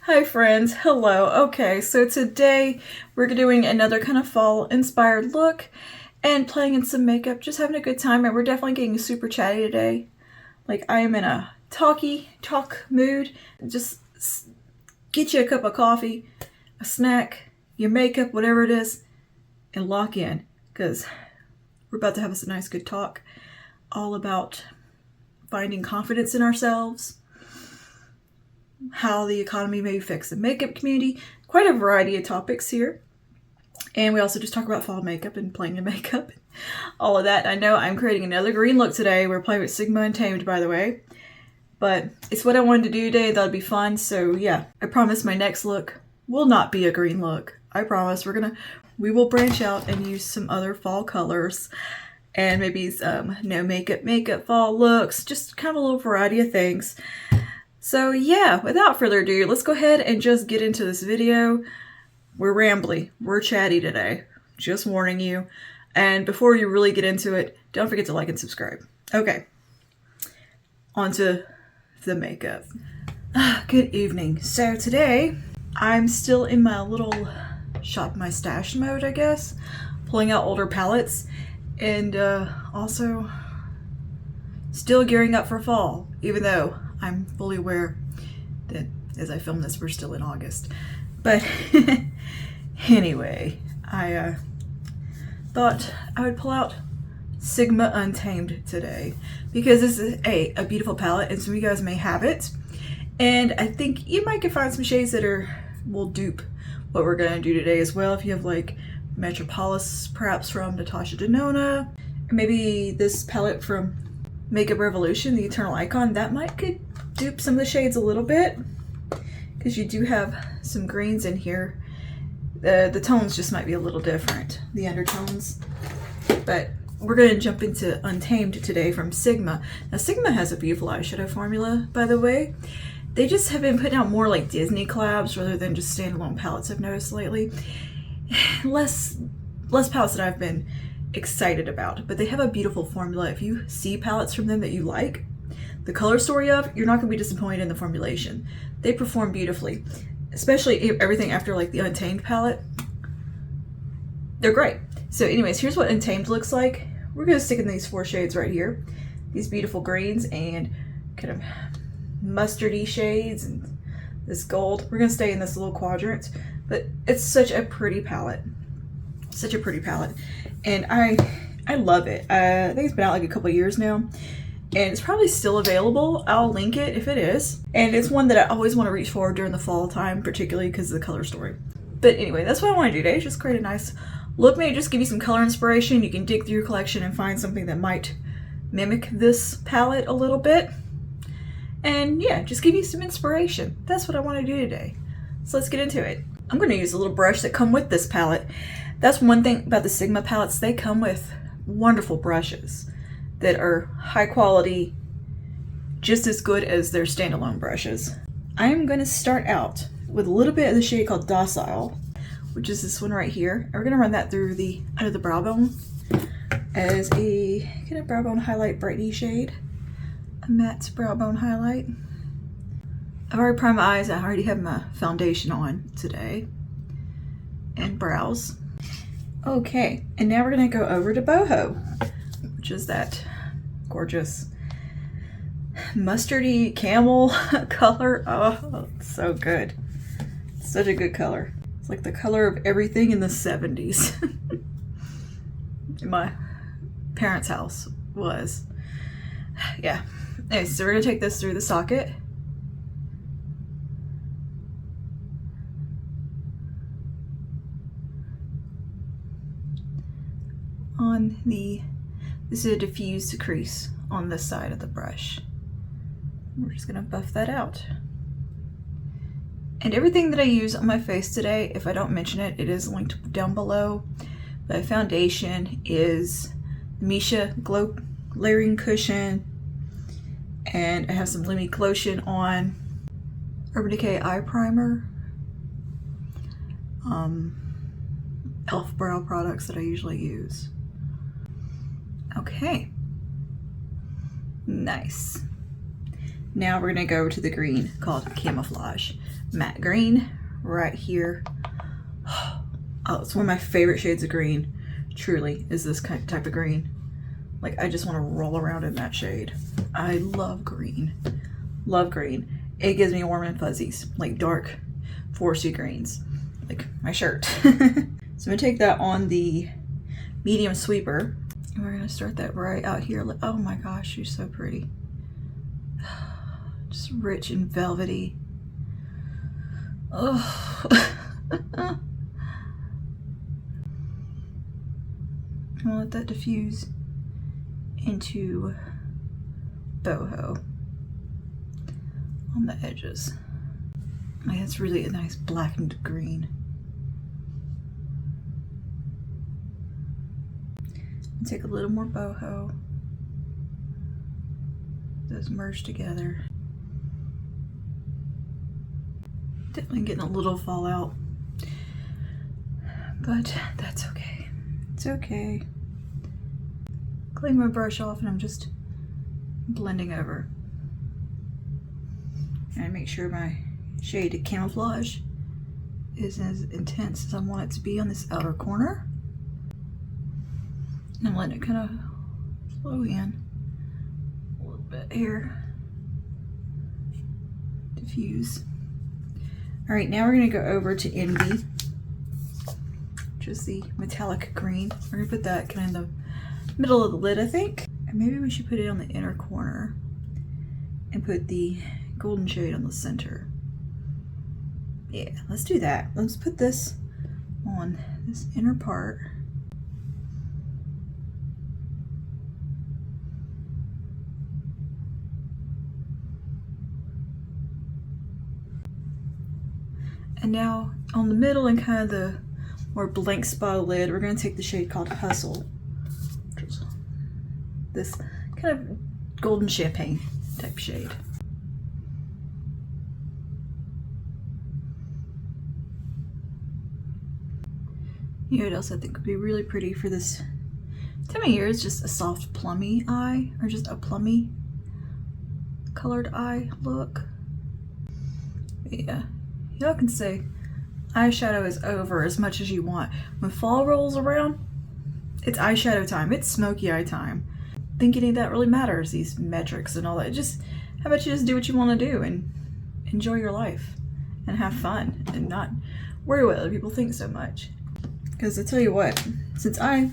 Hi friends, hello. Okay, so today we're doing another kind of fall inspired look and playing in some makeup, just having a good time, and we're definitely getting super chatty today. Like I am in a talk mood. Just get you a cup of coffee, a snack, your makeup, whatever it is, and lock in, because we're about to have us a nice good talk all about finding confidence in ourselves, how the economy may affect the makeup community, quite a variety of topics here. And we also just talk about fall makeup and playing in makeup, all of that. I know I'm creating another green look today. We're playing with Sigma Untamed, by the way. But it's what I wanted to do today. That'll be fun. So yeah, I promise my next look will not be a green look. I promise. We will branch out and use some other fall colors and maybe some no makeup fall looks. Just kind of a little variety of things. So yeah, without further ado, let's go ahead and just get into this video. We're rambly, we're chatty today, just warning you. And before you really get into it, don't forget to like and subscribe. Okay, on to the makeup. Good evening. So today, I'm still in my little shop my stash mode, I guess. Pulling out older palettes and also still gearing up for fall, even though I'm fully aware that as I film this, we're still in August. But anyway, I thought I would pull out Sigma Untamed today because this is a beautiful palette, and some of you guys may have it. And I think you might find some shades that will dupe what we're gonna do today as well. If you have like Metropolis, perhaps from Natasha Denona, or maybe this palette from Makeup Revolution, the Eternal Icon, that could dupe some of the shades a little bit, because you do have some greens in here. The tones just might be a little different, the undertones. But we're going to jump into Untamed today from Sigma. Now Sigma has a beautiful eyeshadow formula, by the way. They just have been putting out more like Disney collabs rather than just standalone palettes, I've noticed lately. Less palettes that I've been excited about, but they have a beautiful formula. If you see palettes from them that you like the color story of, you're not going to be disappointed in the formulation. They perform beautifully, especially everything after like the Untamed palette. They're great. So anyways, here's what Untamed looks like. We're going to stick in these 4 shades right here, these beautiful greens and kind of mustardy shades and this gold. We're going to stay in this little quadrant, but it's such a pretty palette. Such a pretty palette, and I love it. I think it's been out like a couple years now, and it's probably still available. I'll link it if it is, and it's one that I always want to reach for during the fall time, particularly because of the color story. But anyway, that's what I want to do today, just create a nice look, maybe just give you some color inspiration. You can dig through your collection and find something that might mimic this palette a little bit, and yeah, just give you some inspiration. That's what I want to do today. So let's get into it. I'm going to use a little brush that come with this palette. That's one thing about the Sigma palettes. They come with wonderful brushes that are high quality, just as good as their standalone brushes. I'm going to start out with a little bit of the shade called Docile, which is this one right here. And we're going to run that through under the brow bone as a kind of brow bone highlight brightening shade. A matte brow bone highlight. I've already primed my eyes. I already have my foundation on today. And brows. Okay, and now we're gonna go over to Boho, which is that gorgeous mustardy camel color. Oh, it's so good. It's such a good color. It's like the color of everything in the 70s. In my parents' house was. Yeah. Anyway, so we're gonna take this through the socket. This is a diffused crease on this side of the brush. We're just gonna buff that out. And everything that I use on my face today, if I don't mention it, it is linked down below. The foundation is Misha Glow Layering Cushion, and I have some Limic Lotion on, Urban Decay Eye Primer, e.l.f. brow products that I usually use. Okay, nice. Now we're gonna go over to the green called Camouflage. Matte green right here. Oh, it's one of my favorite shades of green, truly, is this kind of type of green. Like, I just want to roll around in that shade. I love green. Love green. It gives me warm and fuzzies, like dark foresty greens, like my shirt. So I'm gonna take that on the medium sweeper, and we're gonna start that right out here. Oh my gosh, she's so pretty. Just rich and velvety. Oh. I'll let that diffuse into boho on the edges. Like, that's really a nice blackened green. I'll take a little more boho. Those merge together. Definitely getting a little fallout, but that's okay. It's okay. Clean my brush off and I'm just blending over. And make sure my shade Camouflage is as intense as I want it to be on this outer corner. And I'm letting it kind of flow in a little bit here. Diffuse. All right, now we're gonna go over to Envy, which is the metallic green. We're gonna put that kind of in the middle of the lid, I think. And maybe we should put it on the inner corner and put the golden shade on the center. Yeah, let's do that. Let's put this on this inner part. And now on the middle and kind of the more blank spot of the lid, we're going to take the shade called Hustle. Which is this kind of golden champagne type shade. You know what else I think would be really pretty for this time of year is just a soft plummy eye, or just a plummy colored eye look. Yeah. Y'all can say eyeshadow is over as much as you want. When fall rolls around, it's eyeshadow time. It's smoky eye time. Think any of that really matters, these metrics and all that. Just, how about you just do what you want to do and enjoy your life and have fun and not worry what other people think so much. Because I tell you what, the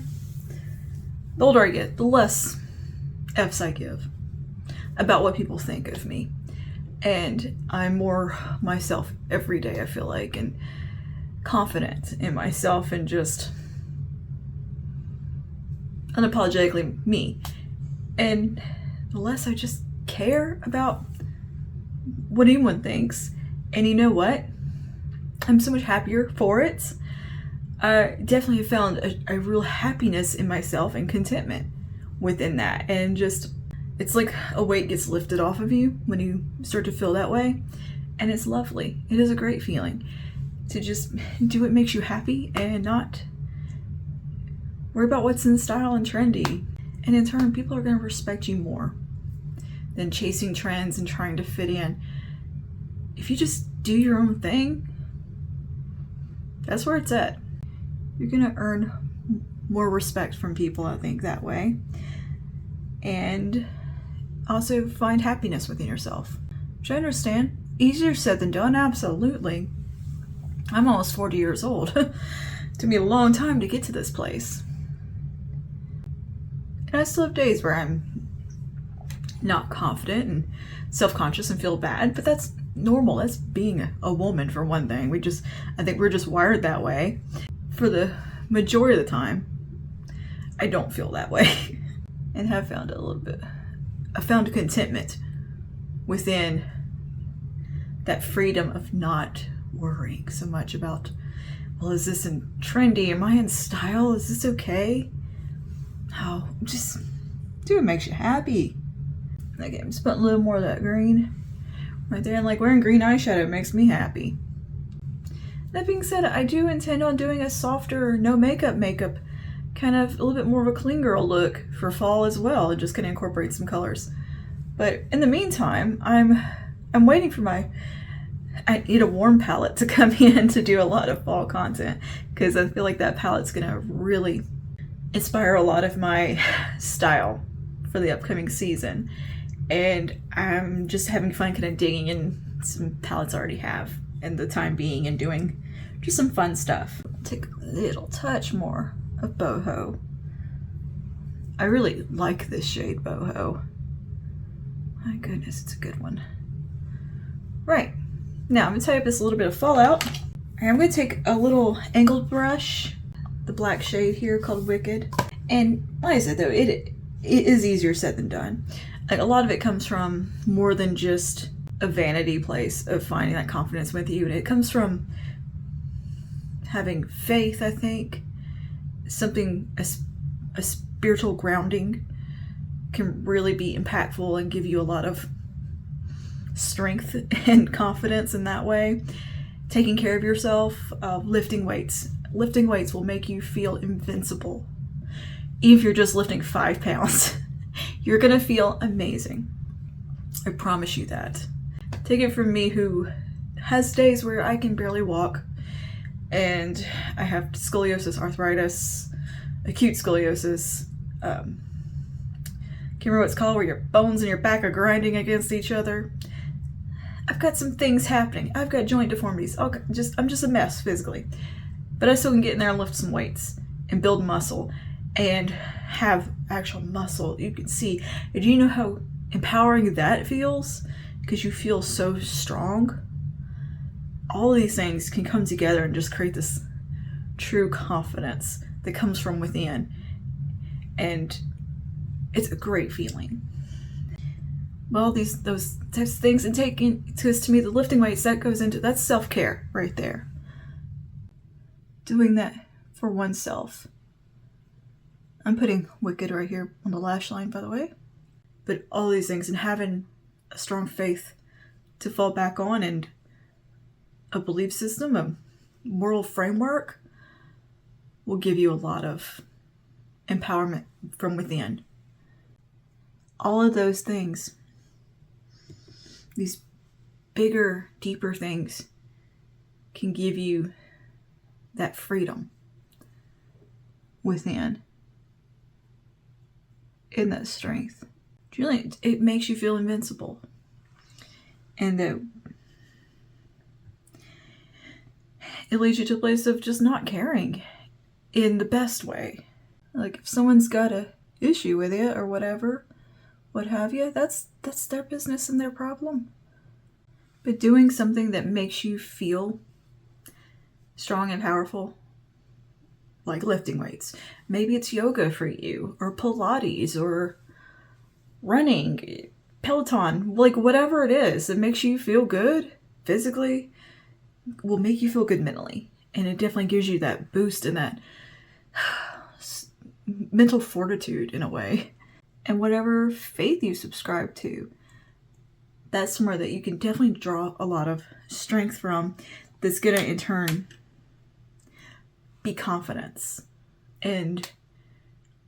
older I get, the less F's I give about what people think of me. And I'm more myself every day, I feel like, and confident in myself and just unapologetically me. And the less I just care about what anyone thinks. And you know what? I'm so much happier for it. I definitely have found a real happiness in myself and contentment within that. And just, it's like a weight gets lifted off of you when you start to feel that way. And it's lovely. It is a great feeling to just do what makes you happy and not worry about what's in style and trendy. And in turn, people are going to respect you more than chasing trends and trying to fit in. If you just do your own thing, that's where it's at. You're going to earn more respect from people, I think, that way. And also find happiness within yourself, which I understand. Easier said than done, absolutely. I'm almost 40 years old. It took me a long time to get to this place. And I still have days where I'm not confident and self-conscious and feel bad, but that's normal. That's being a woman, for one thing. I think we're just wired that way. For the majority of the time, I don't feel that way. And have found it a little bit. I found contentment within that freedom of not worrying so much about, well, is this in trendy? Am I in style? Is this okay? Oh, just do what makes you happy. Okay, I'm just putting a little more of that green right there. And like wearing green eyeshadow makes me happy. That being said, I do intend on doing a softer, no makeup, kind of a little bit more of a clean girl look for fall as well. Just gonna incorporate some colors But in the meantime, I'm waiting for I need a warm palette to come in to do a lot of fall content, because I feel like that palette's gonna really inspire a lot of my style for the upcoming season. And I'm just having fun kind of digging in some palettes I already have in the time being and doing just some fun stuff. Take a little touch more of boho. I really like this shade boho. My goodness, it's a good one. Right, now I'm gonna tie up this little bit of fallout. I'm gonna take a little angled brush, the black shade here called Wicked. And like I said though, it is easier said than done. Like, a lot of it comes from more than just a vanity place of finding that confidence with you. And it comes from having faith, I think. A spiritual grounding can really be impactful and give you a lot of strength and confidence in that way. Taking care of yourself, lifting weights. Lifting weights will make you feel invincible. Even if you're just lifting 5 pounds, you're gonna feel amazing. I promise you that. Take it from me, who has days where I can barely walk, and I have scoliosis, arthritis, acute scoliosis. Can't remember what it's called, where your bones and your back are grinding against each other. I've got some things happening. I've got joint deformities. I'm just a mess physically, but I still can get in there and lift some weights and build muscle and have actual muscle you can see. And do you know how empowering that feels? Because you feel so strong. All these things can come together and just create this true confidence that comes from within. And it's a great feeling. Well, those types of things, and because to me, the lifting weights, that's self-care right there. Doing that for oneself. I'm putting Wicked right here on the lash line, by the way. But all these things, and having a strong faith to fall back on, and a belief system, a moral framework, will give you a lot of empowerment from within. All of those things, these bigger, deeper things, can give you that freedom within. In that strength. Julie, it makes you feel invincible. And that it leads you to a place of just not caring in the best way. Like, if someone's got a issue with it or whatever, what have you, that's their business and their problem. But doing something that makes you feel strong and powerful, like lifting weights. Maybe it's yoga for you, or Pilates, or running, Peloton, like whatever it is that makes you feel good physically will make you feel good mentally. And it definitely gives you that boost and that mental fortitude in a way. And whatever faith you subscribe to, that's somewhere that you can definitely draw a lot of strength from, that's going to in turn be confidence and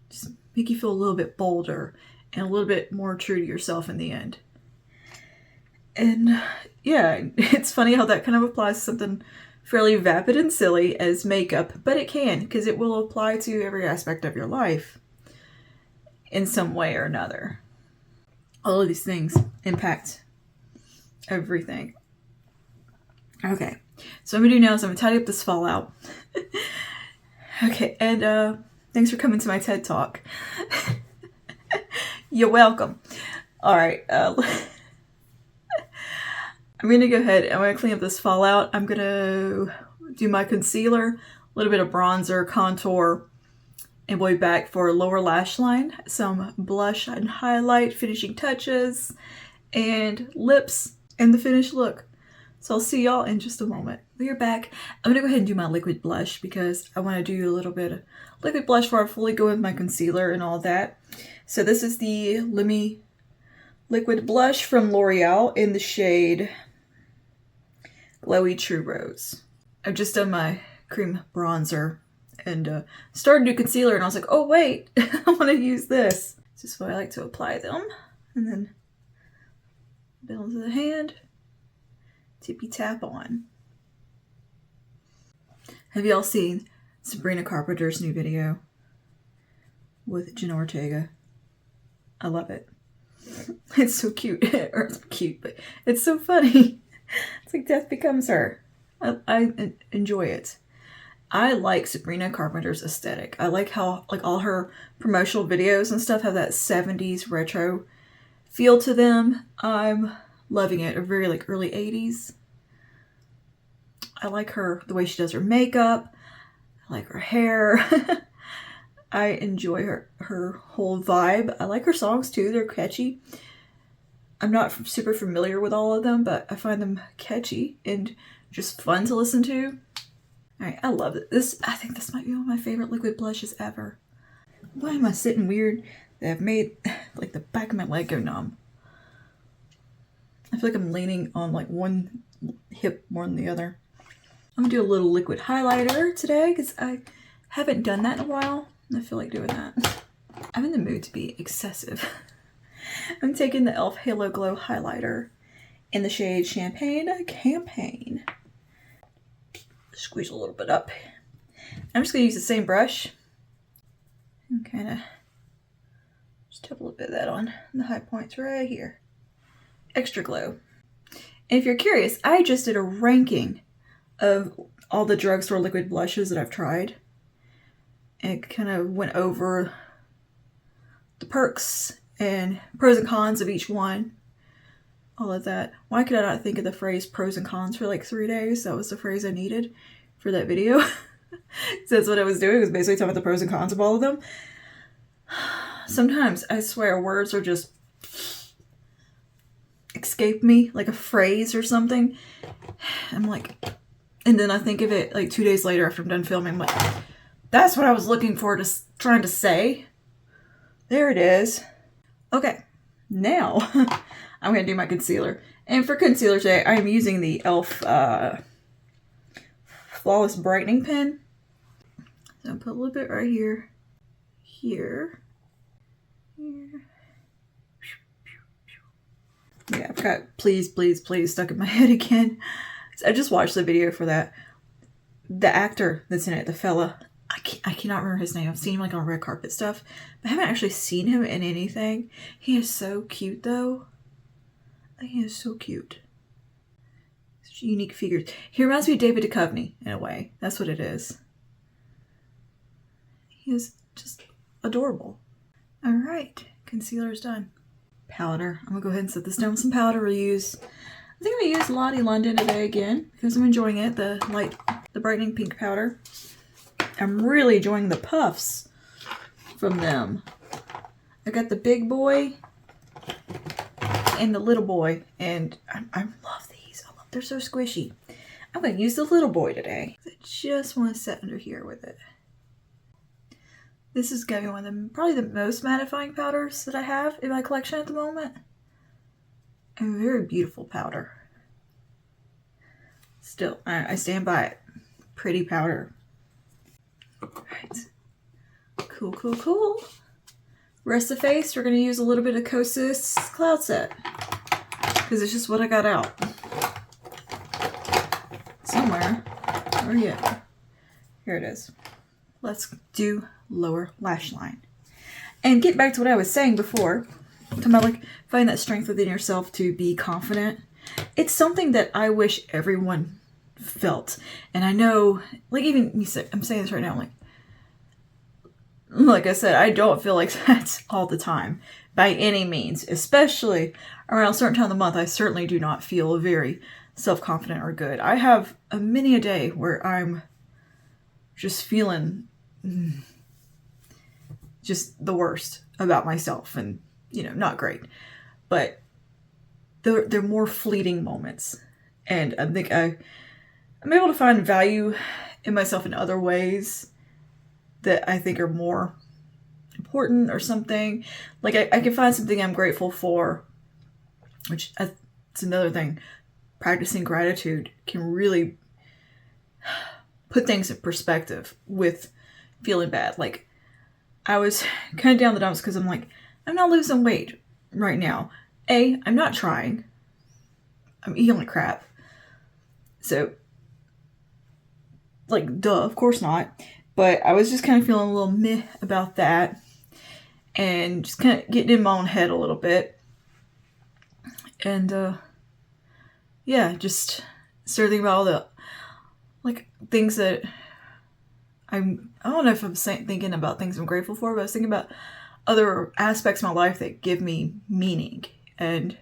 just make you feel a little bit bolder and a little bit more true to yourself in the end. And yeah, it's funny how that kind of applies to something fairly vapid and silly as makeup, but it can, because it will apply to every aspect of your life in some way or another. All of these things impact everything. Okay, so what I'm gonna do now is I'm gonna tidy up this fallout. Okay, and thanks for coming to my TED Talk. You're welcome. All right, I'm gonna go ahead and I'm gonna clean up this fallout. I'm gonna do my concealer, a little bit of bronzer, contour, and we'll be back for lower lash line, some blush and highlight, finishing touches, and lips, and the finished look. So I'll see y'all in just a moment. We're back. I'm gonna go ahead and do my liquid blush because I want to do a little bit of liquid blush before I fully go with my concealer and all that. So this is the Lemme liquid blush from L'Oreal in the shade Glowy True Rose. I've just done my cream bronzer and started to do concealer, and I was like, oh wait, I want to use this. This is why I like to apply them. And then down to the hand, tippy tap on. Have y'all seen Sabrina Carpenter's new video with Jenna Ortega? I love it. It's so cute. Or cute, but it's so funny. It's like Death Becomes Her. I enjoy it. I like Sabrina Carpenter's aesthetic. I like how like all her promotional videos and stuff have that 70s retro feel to them. I'm loving it. Or very like early 80s. I like her, the way she does her makeup. I like her hair. I enjoy her whole vibe. I like her songs too. They're catchy. I'm not super familiar with all of them, but I find them catchy and just fun to listen to. Alright, I love it. I think this might be one of my favorite liquid blushes ever. Why am I sitting weird? That I've made like the back of my leg go numb. I feel like I'm leaning on like one hip more than the other. I'm gonna do a little liquid highlighter today because I haven't done that in a while. And I feel like doing that. I'm in the mood to be excessive. I'm taking the e.l.f. Halo Glow highlighter in the shade Champagne Campaign. Squeeze a little bit up. I'm just gonna use the same brush and kind of just tap a little bit of that on the high points right here. Extra glow. And if you're curious, I just did a ranking of all the drugstore liquid blushes that I've tried. And it kind of went over the perks and pros and cons of each one. All of that. Why could I not think of the phrase pros and cons for like 3 days? That was the phrase I needed for that video. So that's what I was doing, was basically talking about the pros and cons of all of them. Sometimes, I swear, words are just escape me, like a phrase or something. I'm like, and then I think of it like 2 days later after I'm done filming. I'm like, that's what I was looking for, trying to say. There it is. Okay, now I'm going to do my concealer. And for concealer today, I'm using the e.l.f. Flawless Brightening Pen. So I'll put a little bit right here, here. Yeah, I've got please, please, please stuck in my head again. So I just watched the video for that. The actor that's in it, the fella, I cannot remember his name. I've seen him like on red carpet stuff, but I haven't actually seen him in anything. He is so cute though. He is so cute. Such unique figures. He reminds me of David Duchovny in a way. That's what it is. He is just adorable. All right, concealer's done. Powder. I'm gonna go ahead and set this down with some powder. We'll use, I think I'm gonna use Lottie London today again because I'm enjoying it. The brightening pink powder. I'm really enjoying the puffs from them. I got the big boy and the little boy, and I love these. They're so squishy. I'm gonna use the little boy today. I just want to set under here with it. This is gonna be one of the probably the most mattifying powders that I have in my collection at the moment. A very beautiful powder. Still, I stand by it. Pretty powder. Alright. Cool, cool, cool. Rest of the face, we're going to use a little bit of Kosas Cloud Set. Because it's just what I got out. Somewhere. Or yeah. Here it is. Let's do lower lash line. And get back to what I was saying before. Talking about like find that strength within yourself to be confident. It's something that I wish everyone felt. And I know, like even you said, I'm saying this right now, like I said, I don't feel like that all the time by any means, especially around a certain time of the month. I certainly do not feel very self-confident or good. I have many a day where I'm just feeling just the worst about myself and, not great. But they're more fleeting moments. And I think I'm able to find value in myself in other ways that I think are more important or something. Like I can find something I'm grateful for, which it's another thing. Practicing gratitude can really put things in perspective with feeling bad. Like I was kind of down the dumps because I'm like, I'm not losing weight right now. I'm not trying. I'm eating like crap. So, like, duh, of course not. But I was just kind of feeling a little meh about that. And just kind of getting in my own head a little bit. And, yeah, just started thinking about all the, like, things that I don't know if I'm thinking about things I'm grateful for, but I was thinking about other aspects of my life that give me meaning. And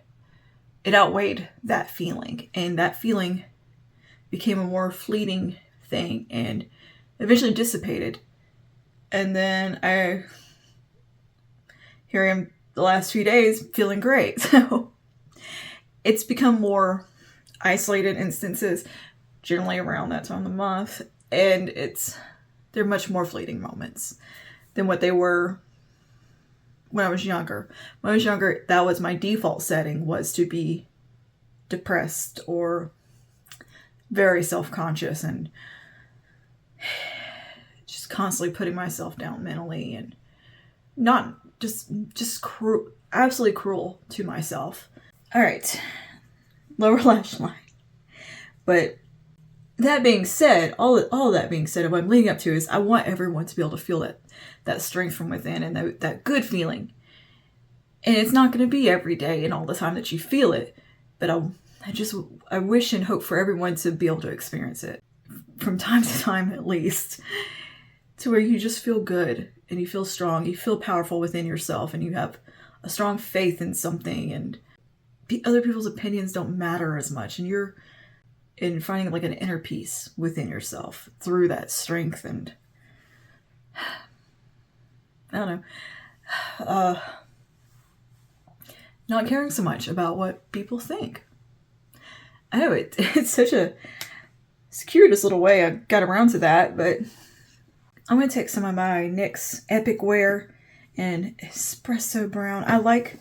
it outweighed that feeling. And that feeling became a more fleeting thing and eventually dissipated. And then here I am the last few days feeling great. So it's become more isolated instances, generally around that time of the month. And they're much more fleeting moments than what they were when I was younger. When I was younger, that was my default setting, was to be depressed or very self-conscious and just constantly putting myself down mentally and not just absolutely cruel to myself. All right, lower lash line. But that being said, all that being said, what I'm leading up to is I want everyone to be able to feel that strength from within and that good feeling. And it's not going to be every day and all the time that you feel it, but I wish and hope for everyone to be able to experience it from time to time, at least, to where you just feel good and you feel strong, you feel powerful within yourself, and you have a strong faith in something, and other people's opinions don't matter as much, and you're finding like an inner peace within yourself through that strength. And I don't know, not caring so much about what people think. I know it's such a curious little way I got around to that, but I'm going to take some of my NYX Epic Wear and Espresso Brown. I like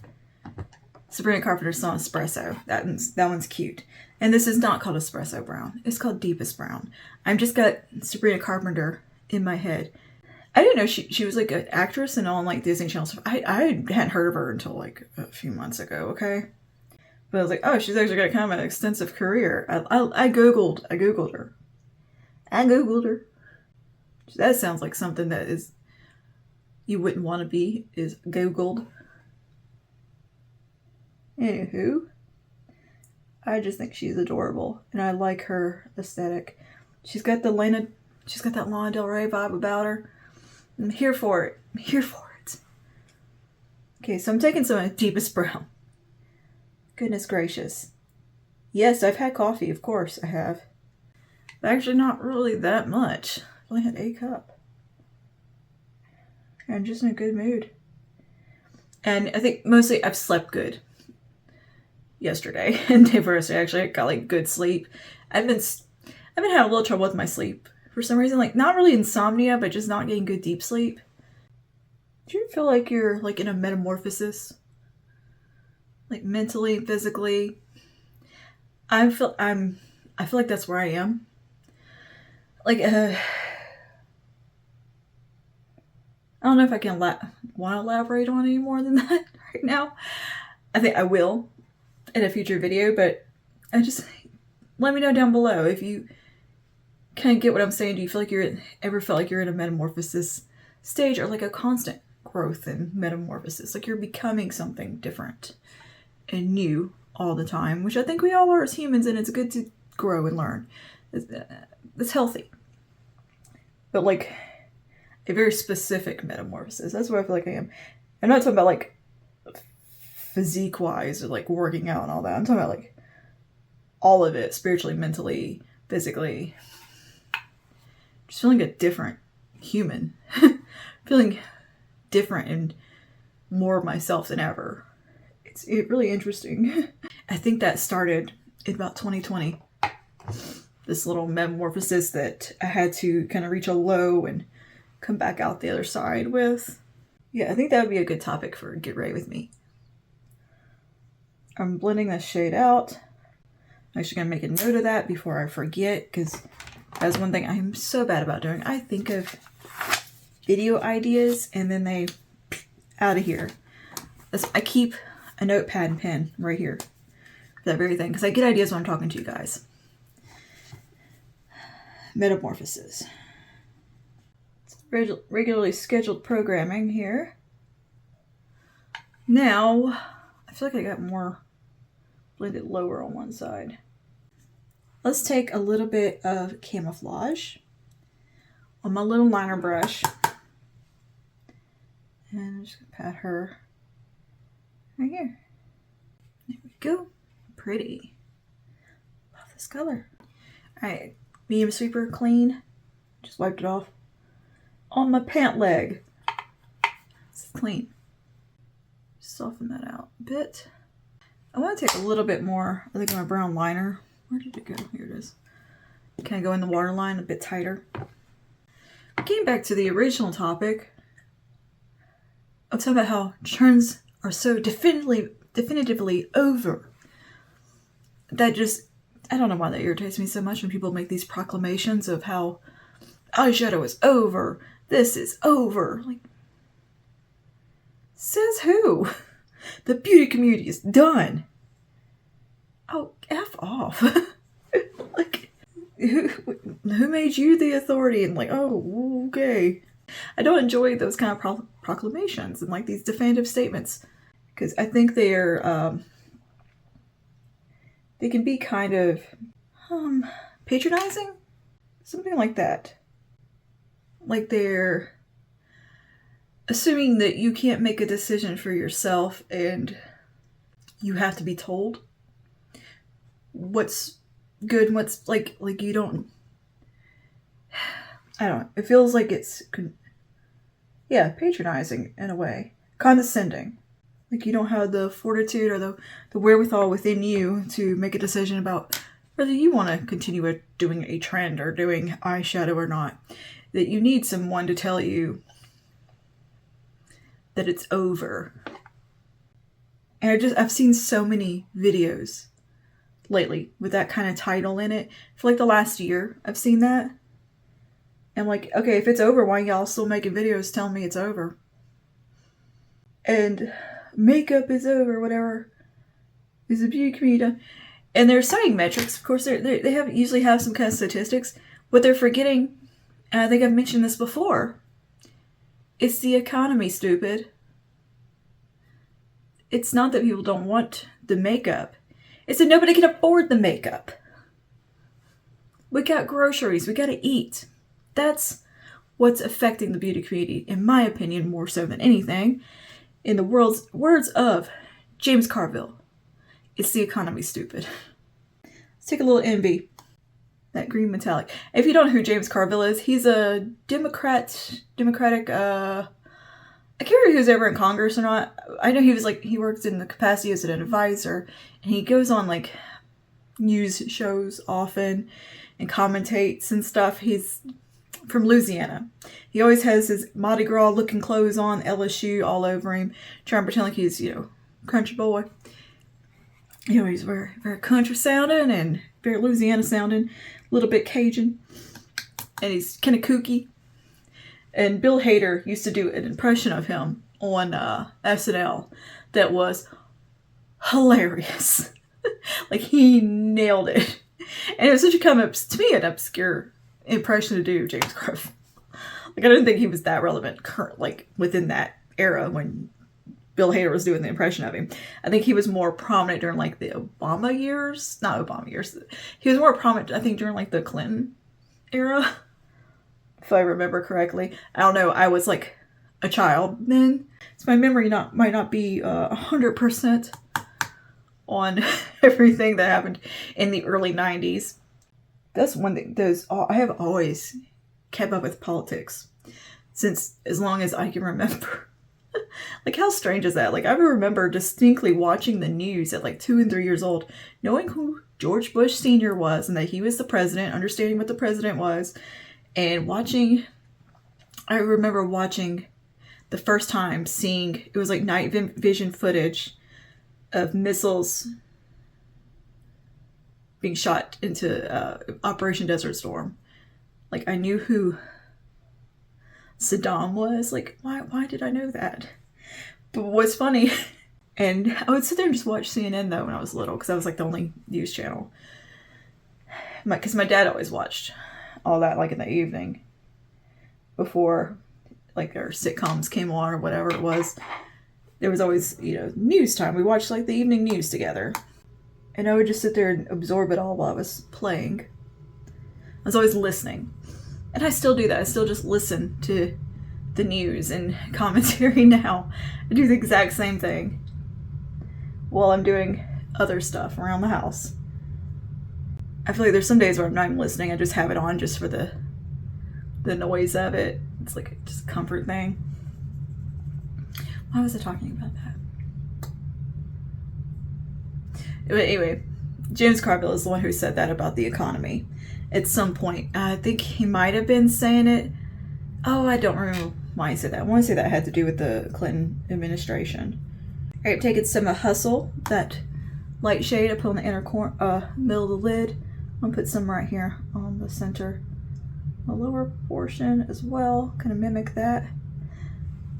Sabrina Carpenter's song Espresso. That one's cute. And this is not called Espresso Brown. It's called Deepest Brown. I've just got Sabrina Carpenter in my head. I didn't know she was like an actress and on like Disney Channel stuff. I hadn't heard of her until like a few months ago, okay? But I was like, oh, she's actually got kind of an extensive career. I Googled her. I Googled her. That sounds like something that is you wouldn't want to be, is Googled. Anywho, I just think she's adorable, and I like her aesthetic. She's got that Lana Del Rey vibe about her. I'm here for it. I'm here for it. Okay, so I'm taking some of Deepest Brown. Goodness gracious. Yes, I've had coffee, of course I have. But actually not really that much. I only had a cup. I'm just in a good mood. And I think mostly I've slept good yesterday and day before yesterday. Actually, I got like good sleep. I've been having a little trouble with my sleep for some reason. Like not really insomnia, but just not getting good deep sleep. Do you feel like you're like in a metamorphosis? Like mentally, physically? I feel like that's where I am. Like I don't know if I can want to elaborate on any more than that right now. I think I will in a future video, but I just let me know down below if you kind of get what I'm saying. Do you feel like ever felt like you're in a metamorphosis stage, or like a constant growth and metamorphosis, like you're becoming something different and new all the time, which I think we all are as humans, and it's good to grow and learn. It's healthy. But like a very specific metamorphosis. That's where I feel like I am. I'm not talking about like physique wise or like working out and all that. I'm talking about like all of it, spiritually, mentally, physically. Just feeling a different human. Feeling different and more of myself than ever. It's really interesting. I think that started in about 2020. This little metamorphosis that I had to kind of reach a low and come back out the other side with. Yeah, I think that would be a good topic for Get Ready With Me. I'm blending this shade out. I'm actually going to make a note of that before I forget, because that's one thing I'm so bad about doing. I think of video ideas and then they out of here. I keep a notepad and pen right here for that very thing, because I get ideas when I'm talking to you guys. Metamorphosis. Regularly scheduled programming here. Now, I feel like I got more blended lower on one side. Let's take a little bit of camouflage on my little liner brush. And I'm just going to pat her right here. There we go. Pretty. Love this color. Alright, medium sweeper clean. Just wiped it off on my pant leg. It's clean. Soften that out a bit. I want to take a little bit more, I think, of my brown liner. Where did it go? Here it is. Can I go in the waterline a bit tighter? Getting back to the original topic, I'm talking about how trends are so definitively over. That just, I don't know why that irritates me so much when people make these proclamations of how eyeshadow is over, this is over. Like, says who? The beauty community is done. Oh, F off. Like, who made you the authority? And like, oh, okay. I don't enjoy those kind of proclamations and like these definitive statements, because I think they're, they can be kind of patronizing, something like that. Like they're assuming that you can't make a decision for yourself and you have to be told what's good and what's like you don't, I don't know. It feels like it's, patronizing in a way. Condescending. Like you don't have the fortitude or the wherewithal within you to make a decision about whether you want to continue doing a trend or doing eyeshadow or not. That you need someone to tell you that it's over. And I've seen so many videos lately with that kind of title in it. For like the last year, I've seen that. And like, okay, if it's over, why y'all still making videos telling me it's over? And makeup is over, whatever. Is a beauty community. And they're citing metrics. Of course, they usually have some kind of statistics. What they're forgetting, and I think I've mentioned this before, it's the economy, stupid. It's not that people don't want the makeup. It's that nobody can afford the makeup. We got groceries. We got to eat. That's what's affecting the beauty community, in my opinion, more so than anything. In the words of James Carville, it's the economy, stupid. Let's take a little envy. That green metallic. If you don't know who James Carville is, he's a Democratic, I can't remember who's ever in Congress or not. I know he works in the capacity as an advisor, and he goes on like news shows often and commentates and stuff. He's from Louisiana. He always has his Mardi Gras looking clothes on, LSU all over him, trying to pretend like he's, country boy. He's very, very country sounding and very Louisiana sounding, a little bit Cajun. And he's kind of kooky. And Bill Hader used to do an impression of him on SNL that was hilarious. Like, he nailed it. And it was such to me, an obscure impression to do, James Carville. Like, I didn't think he was that relevant within that era when Bill Hader was doing the impression of him. I think he was more prominent during like the Obama years. Not Obama years. He was more prominent, I think, during like the Clinton era, if I remember correctly. I don't know. I was like a child then, so my memory might not be 100% on everything that happened in the early 90s. That's one thing. I have always kept up with politics since as long as I can remember. Like, how strange is that? Like, I remember distinctly watching the news at like 2 and 3 years old, knowing who George Bush Sr. was and that he was the president, understanding what the president was, and I remember watching the first time it was like night vision footage of missiles being shot into Operation Desert Storm. Like, I knew who Saddam was. Like, why did I know that? But what's funny And I would sit there and just watch CNN though when I was little, because that was like the only news channel. Because my dad always watched all that like in the evening before like our sitcoms came on or whatever it was. There was always, news time. We watched like the evening news together. And I would just sit there and absorb it all while I was playing. I was always listening. And I still do that. I still just listen to the news and commentary now. I do the exact same thing while I'm doing other stuff around the house. I feel like there's some days where I'm not even listening. I just have it on just for the noise of it. It's like just a comfort thing. Why was I talking about that? But anyway, James Carville is the one who said that about the economy at some point. I think he might have been saying it. Oh, I don't remember why he said that. I want to say that had to do with the Clinton administration. All right, I'm taking some Hustle, that light shade I put on the inner middle of the lid. I'm going to put some right here on the center, the lower portion as well, kind of mimic that.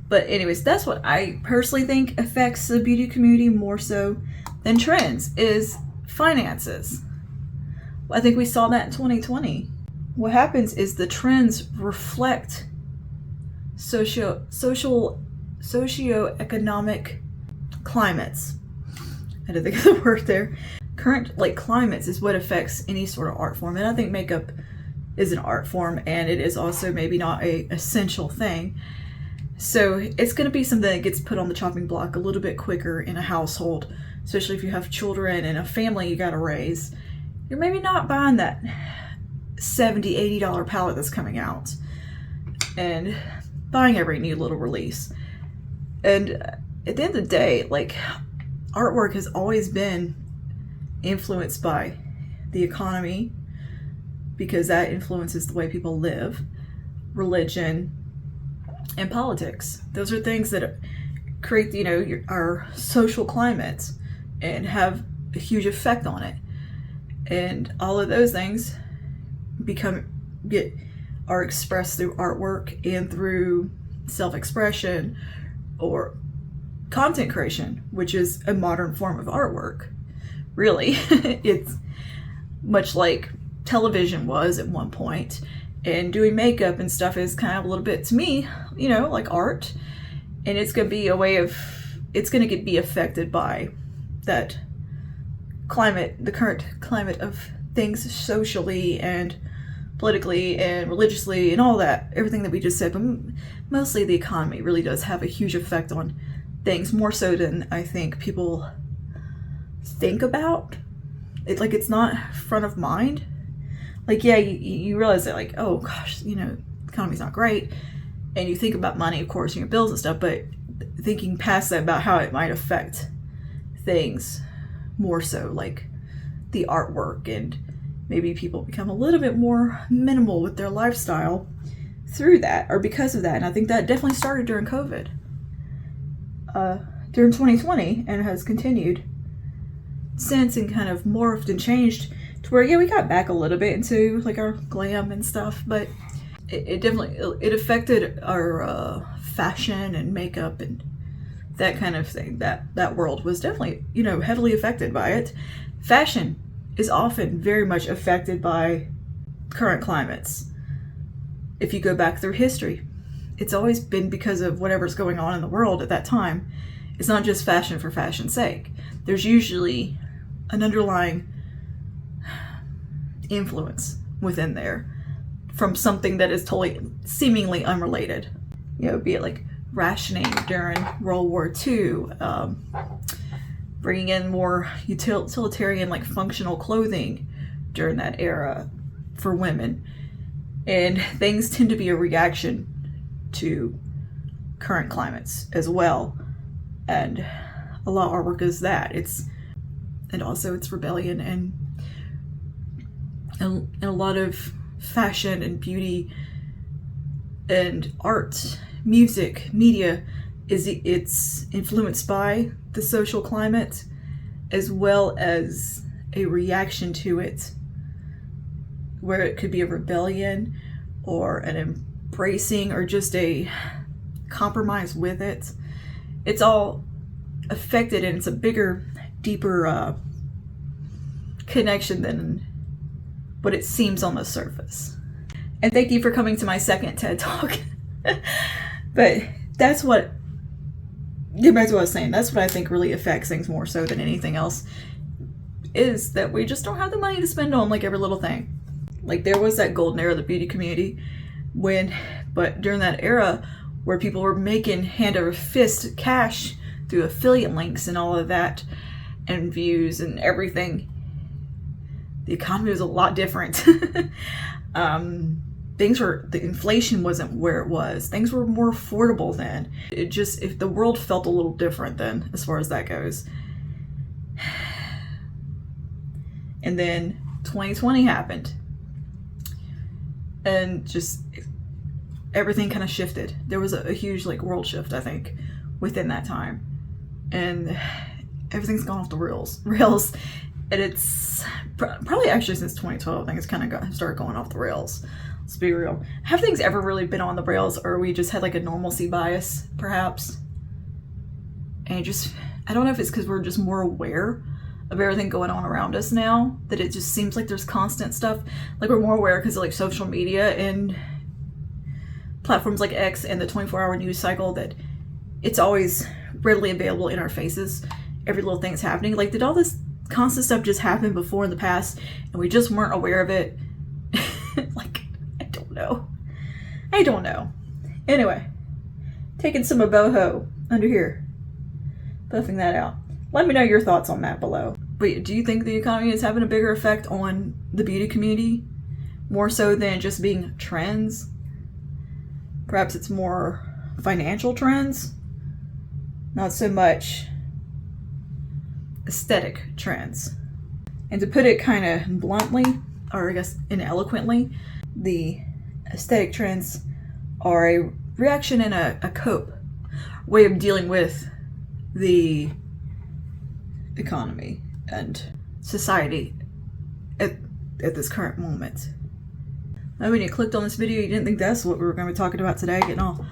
But anyways, that's what I personally think affects the beauty community more so than trends, is finances. I think we saw that in 2020. What happens is the trends reflect socioeconomic climates. I had to think of the word there. Current climates is what affects any sort of art form. And I think makeup is an art form, and it is also maybe not a essential thing. So it's going to be something that gets put on the chopping block a little bit quicker in a household, especially if you have children and a family you got to raise. You're maybe not buying that $70, $80 palette that's coming out and buying every new little release. And at the end of the day, artwork has always been influenced by the economy, because that influences the way people live, religion, and politics. Those are things that create, our social climate and have a huge effect on it. And all of those things are expressed through artwork and through self-expression or content creation, which is a modern form of artwork. Really, it's much like television was at one point, and doing makeup and stuff is kind of a little bit, to me, like art. And it's going to be be affected by that climate, the current climate of things socially and politically and religiously and all that, everything that we just said. But mostly the economy really does have a huge effect on things, more so than I think people think about it. It's not front of mind. You realize that oh gosh, the economy's not great, and you think about money, of course, and your bills and stuff, but thinking past that about how it might affect things more so, like the artwork, and maybe people become a little bit more minimal with their lifestyle through that or because of that. And I think that definitely started during COVID, during 2020, and has continued since, and kind of morphed and changed to where, we got back a little bit into our glam and stuff, but it definitely affected our fashion and makeup and that kind of thing. That world was definitely, heavily affected by it. Fashion is often very much affected by current climates. If you go back through history, it's always been because of whatever's going on in the world at that time. It's not just fashion for fashion's sake. There's usually an underlying influence within there from something that is totally seemingly unrelated. Be it rationing during World War II, bringing in more utilitarian functional clothing during that era for women. And things tend to be a reaction to current climates as well. And a lot of artwork is that. It's rebellion and a lot of fashion and beauty and art, music, media it's influenced by the social climate as well as a reaction to it, where it could be a rebellion or an embracing or just a compromise with it. It's all affected, and it's a bigger, deeper connection than what it seems on the surface. And thank you for coming to my second TED Talk. But that's what, get back to what I was saying, that's what I think really affects things more so than anything else, is that we just don't have the money to spend on like every little thing. Like there was that golden era of the beauty community but during that era where people were making hand over fist cash through affiliate links and all of that and views and everything, the economy was a lot different. The inflation wasn't where it was. Things were more affordable then. If the world felt a little different then, as far as that goes. And then 2020 happened. And just everything kind of shifted. There was a huge like world shift, I think, within that time. And everything's gone off the rails. And it's probably actually since 2012, I think it's kind of started going off the rails. Let's be real. Have things ever really been on the rails, or we just had like a normalcy bias, perhaps? And I don't know if it's because we're just more aware of everything going on around us now, that it just seems like there's constant stuff. Like we're more aware because of like social media and platforms like X and the 24-hour news cycle, that it's always readily available in our faces. Every little thing's happening. Like, did all this constant stuff just happen before in the past and we just weren't aware of it? Like, I don't know. Anyway, taking some boho under here, buffing that out. Let me know your thoughts on that below. But do you think the economy is having a bigger effect on the beauty community, more so than just being trends? Perhaps it's more financial trends, not so much aesthetic trends. And to put it kind of bluntly, or I guess ineloquently, the aesthetic trends are a reaction and a cope way of dealing with the economy and society at this current moment. Now, when you clicked on this video, you didn't think that's what we were going to be talking about today, getting all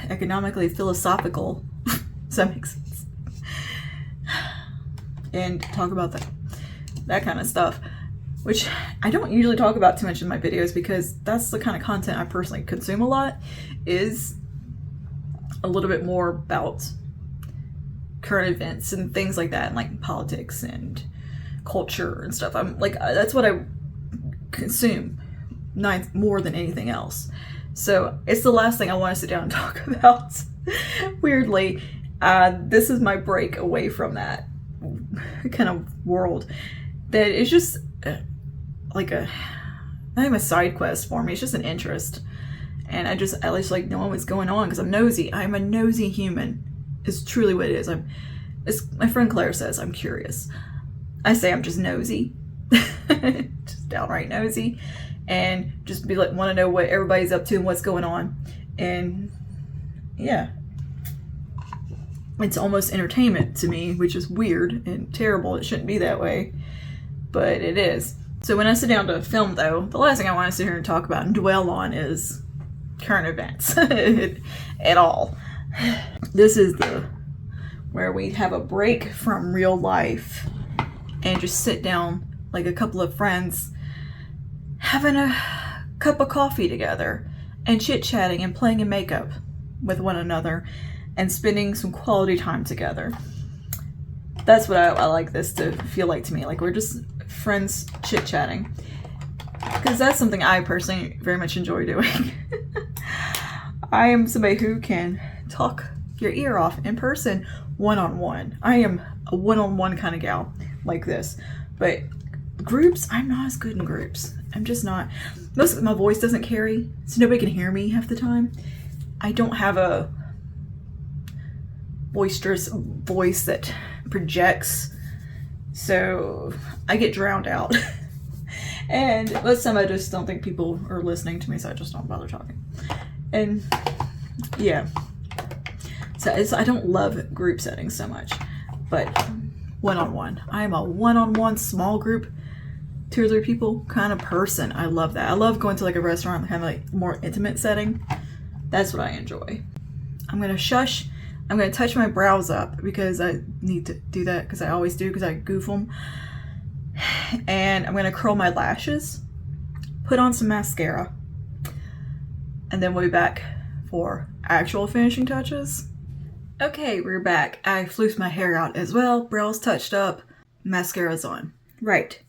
economically philosophical. Does that make sense? And talk about that kind of stuff, which I don't usually talk about too much in my videos, because that's the kind of content I personally consume a lot, is a little bit more about current events and things like that, and like politics and culture and stuff. I'm like, that's what I consume more than anything else. So it's the last thing I want to sit down and talk about. Weirdly, this is my break away from that kind of world. That is just like not even a side quest for me. It's just an interest, and I just like knowing what's going on because I'm nosy. I'm a nosy human. Is truly what it is. As my friend Claire says, I'm curious. I say I'm just nosy, just downright nosy, and just want to know what everybody's up to and what's going on. And yeah, it's almost entertainment to me, which is weird and terrible. It shouldn't be that way, but it is. So when I sit down to film, though, the last thing I want to sit here and talk about and dwell on is current events at all. This is where we have a break from real life and just sit down like a couple of friends having a cup of coffee together and chit-chatting and playing in makeup with one another and spending some quality time together. That's what I like this to feel like to me. Like we're just friends chit-chatting, because that's something I personally very much enjoy doing. I am somebody who can talk your ear off in person, one-on-one. I am a one-on-one kind of gal like this. But groups, I'm not as good in groups. I'm just not. Most of my voice doesn't carry, so nobody can hear me half the time. I don't have a boisterous voice that projects, so I get drowned out. And most time I just don't think people are listening to me, so I just don't bother talking. And yeah, so I don't love group settings so much, but one-on-one. I am a one-on-one small group, 2 or 3 people kind of person. I love that. I love going to like a restaurant, kind of like more intimate setting. That's what I enjoy. I'm gonna shush, I'm going to touch my brows up because I need to do that because I always do because I goof them. And I'm going to curl my lashes, put on some mascara, and then we'll be back for actual finishing touches. Okay, we're back. I fleeced my hair out as well, brows touched up, mascara's on. Right.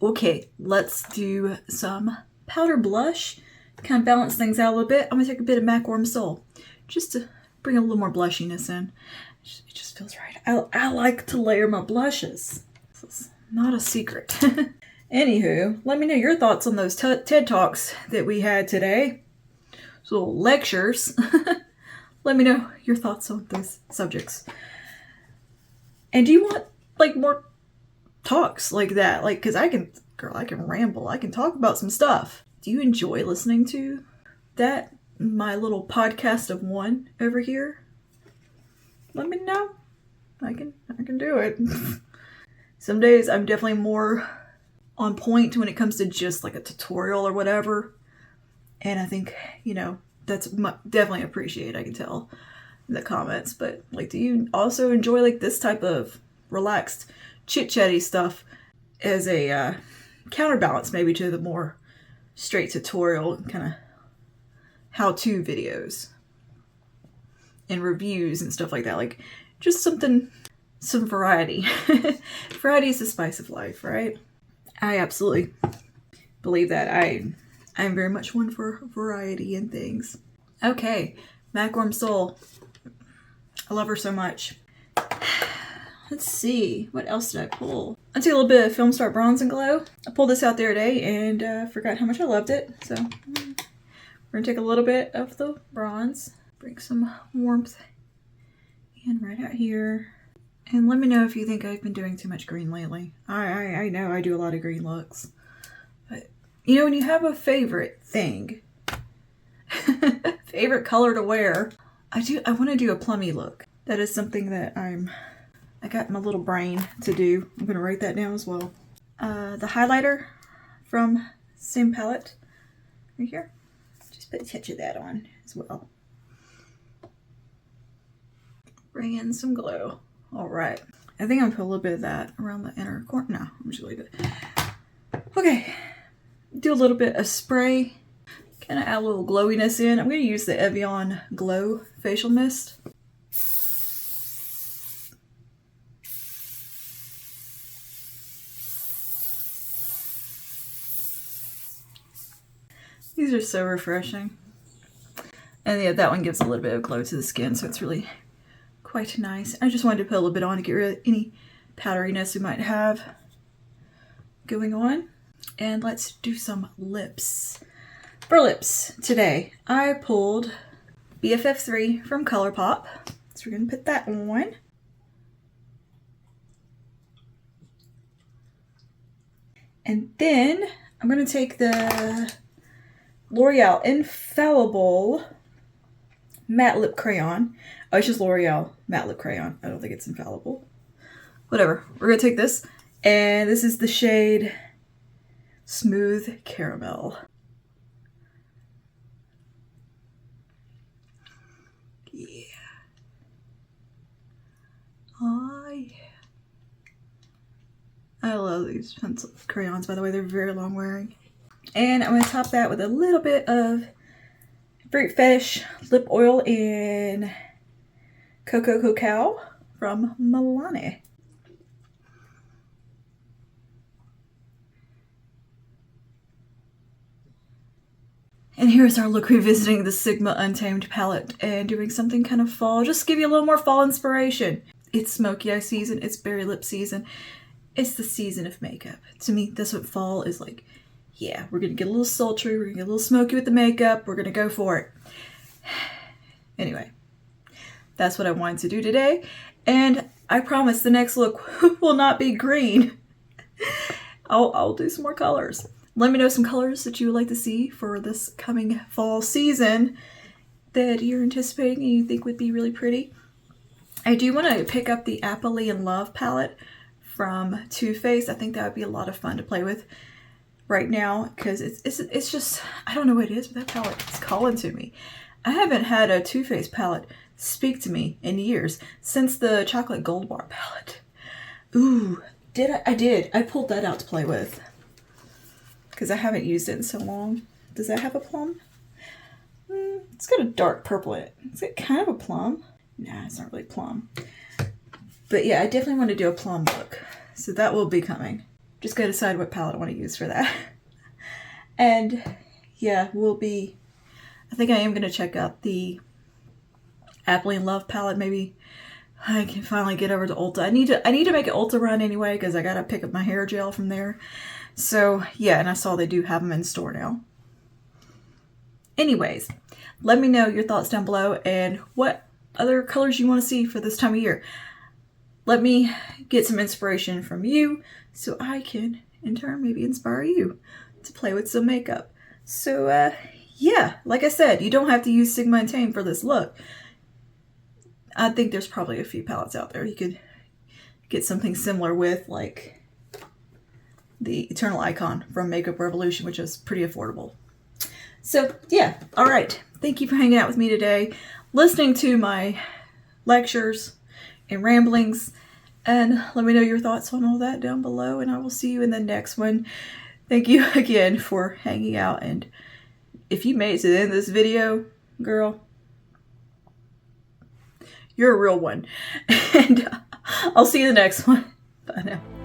Okay, let's do some powder blush. Kind of balance things out a little bit. I'm going to take a bit of MAC Warm Soul just to bring a little more blushiness in. It just feels right. I like to layer my blushes. This is not a secret. Anywho, let me know your thoughts on those TED Talks that we had today. So lectures. Let me know your thoughts on those subjects. And do you want like more talks like that? Like, cause I can ramble. I can talk about some stuff. Do you enjoy listening to that? My little podcast of one over here? Let me know. I can do it. Some days I'm definitely more on point when it comes to just like a tutorial or whatever. And I think, that's definitely appreciated. I can tell in the comments. But like, do you also enjoy like this type of relaxed chit-chatty stuff as a counterbalance maybe to the more straight tutorial kind of how-to videos and reviews and stuff like that? Like just some variety. Variety is the spice of life, right? I absolutely believe that. I'm very much one for variety and things. Okay, MAC Warm Soul. I love her so much. Let's see, what else did I pull? I took a little bit of Film Start Bronze and Glow. I pulled this out the other day and forgot how much I loved it. So we're gonna take a little bit of the bronze, bring some warmth in right out here. And let me know if you think I've been doing too much green lately. I know I do a lot of green looks. But, when you have a favorite thing, favorite color to wear, I want to do a plummy look. That is something that I got my little brain to do. I'm going to write that down as well. The highlighter from same palette right here. Just put a touch of that on as well. Bring in some glow. All right. I think I'm going to put a little bit of that around the inner corner. No, I'm just going to leave it. Okay. Do a little bit of spray. Kind of add a little glowiness in. I'm going to use the Evian Glow Facial Mist. These are so refreshing. And yeah, that one gives a little bit of glow to the skin, so it's really quite nice. I just wanted to put a little bit on to get rid of any powderiness we might have going on. And let's do some lips. For lips today, I pulled BFF3 from ColourPop. So we're going to put that on. And then I'm going to take the L'Oreal Infallible Matte Lip Crayon. Oh, it's just L'Oreal Matte Lip Crayon. I don't think it's infallible. Whatever. We're going to take this. And this is the shade Smooth Caramel. Yeah. Oh, yeah. I love these pencil crayons, by the way. They're very long wearing. And I'm going to top that with a little bit of Fruit Fetish lip oil in Coco Cacao from Milani. And here's our look revisiting the Sigma Untamed palette and doing something kind of fall. Just give you a little more fall inspiration. It's smoky eye season. It's berry lip season. It's the season of makeup. To me, that's what fall is like. Yeah, we're going to get a little sultry. We're going to get a little smoky with the makeup. We're going to go for it. Anyway, that's what I wanted to do today. And I promise the next look will not be green. I'll do some more colors. Let me know some colors that you would like to see for this coming fall season that you're anticipating and you think would be really pretty. I do want to pick up the Apolline Love palette from Too Faced. I think that would be a lot of fun to play with right now because it's just, I don't know what it is, but that palette is calling to me. I haven't had a Too Faced palette speak to me in years since the chocolate gold bar palette. Ooh, I did. I pulled that out to play with because I haven't used it in so long. Does that have a plum? It's got a dark purple in it. Is it kind of a plum? Nah, it's not really plum. But yeah, I definitely want to do a plum look. So that will be coming. Just gotta decide what palette I want to use for that. And yeah, I think I am going to check out the Apple in Love palette. Maybe I can finally get over to Ulta. I need to make an Ulta run anyway because I got to pick up my hair gel from there. So yeah, and I saw they do have them in store now. Anyways, let me know your thoughts down below and what other colors you want to see for this time of year. Let me get some inspiration from you so I can, in turn, maybe inspire you to play with some makeup. So, yeah, like I said, you don't have to use Sigma and Tame for this look. I think there's probably a few palettes out there you could get something similar with, like the Eternal Icon from Makeup Revolution, which is pretty affordable. So, yeah, all right. Thank you for hanging out with me today, listening to my lectures and ramblings, and let me know your thoughts on all that down below, and I will see you in the next one. Thank you again for hanging out, and if you made it to the end of this video, girl, you're a real one. And I'll see you in the next one. Bye now.